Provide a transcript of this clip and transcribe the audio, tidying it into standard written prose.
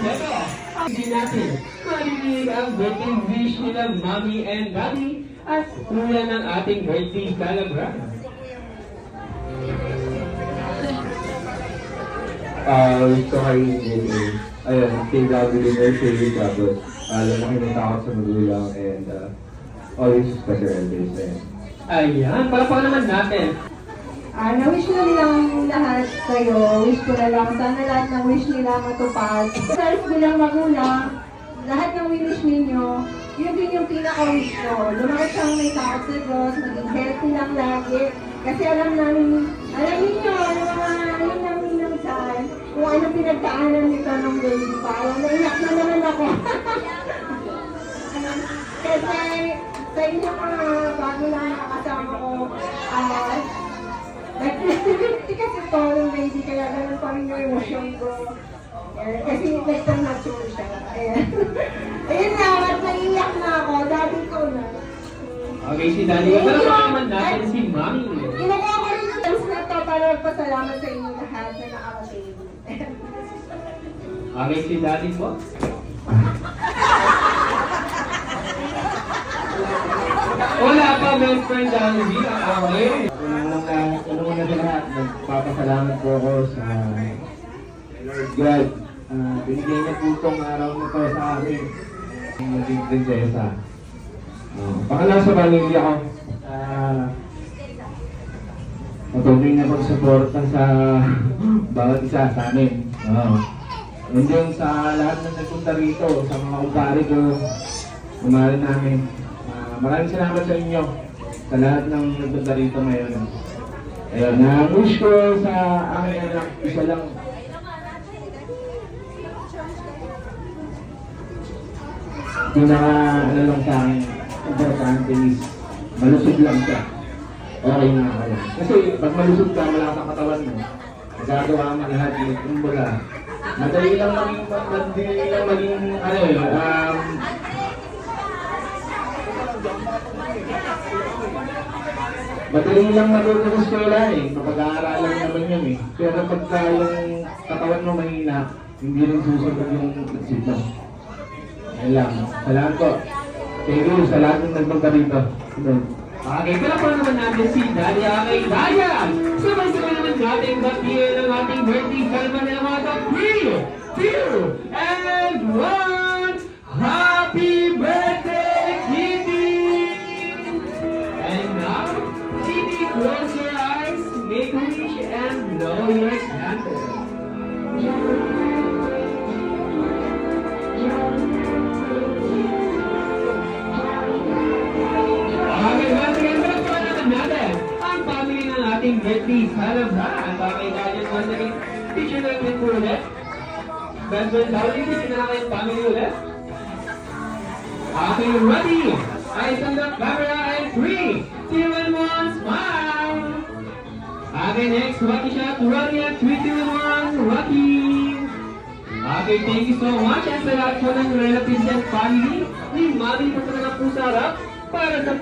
Ito, hindi natin marinig ang birthday wish nila Mommy and Daddy at kuya ng ating birthday celebrant. Gusto kayo yung ayun, KW Nursery tapos lumaki ng takot sa magulang and always special birthdays. Ayan, palapakan naman natin. Na-wish ko na nilang lahat kayo. Wish ko na lang. Sana lahat ng wish nila matupad. Self bilang magulang, lahat ng wish ninyo, yun din yung pinaka-wish ko. Lumaki siyang may takot sa Diyos, maging healthy lang lagi. Kasi alam ninyo, yung naminang saan, kung anong pinagdaanan nito nung baby pa. Alam, naiyak na naman ako. Kasi sa inyo mga bago lang nakakasama ko, nag-50 kasi ito yung baby, kaya ganun pa rin yung emosyon ko. Kasi nag-mature siya. Ayan. Ayun na, at naiiyak na ako, dati ko na. Okay, si Daddy. Palapakan naman natin si Mommy. Kinukuha ko rin yung times na to para magpasalamat sa inyo lahat na nakaka-baby. Okay, si Daddy po. Wala pa, best friend Daddy. Okay. Ano muna sa lahat, nagpapasalamat po ako sa Lord God. Binigay niya po itong araw na to sa akin. Yung maging prinsesa. Pangalawa sa pamilya ko, matuloy na pagsuporta sa bawat isa sa amin. And yung sa lahat na nagpunta rito, sa mga kumpare ko, kumari namin. Maraming salamat sa inyo, sa lahat ng nagpunta rito ngayon. Ayun, wish ko sa aking anak, isa lang. Ano lang sa akin, importante is malusog lang siya. Okay na ako yan. Kasi pag malusog ka, malakas ang katawan mo. Magagawa mo lahat yung kumbaga. Madali lang maging madali lang matuto sa eskwela mapag-aaralan naman yun Pero pagka yung katawan mo mahina, hindi rin susunod yung isip mo. Yan lang. Salamat po. Thank you sa lahat ng nagpunta rito. Okay, palapakan naman natin si Daddy. Okay, Dayan! Sabay-sabay naman natin batiin ng ating birthday celebrant ng mga 3, 2, and 1! Happy birthday, Kitty! And now, Kitty, close your eyes, make a wish, and blow your candle. Okay, once again, palapakan naman natin ang family ng ating birthday celebrant. Okay, Dayan, once again, picture natin po ulit. Best friend Daudi, picture na natin yung family ulit. Okay, ready? Eyes on the camera and 3, 2, and 1, smile! Okay, next, Rocky shot, ready at 3, 2, and 1, Rocky! Okay, thank you so much. And sa lahat po ng relatives and family, ni Mami po talaga po sarap para sa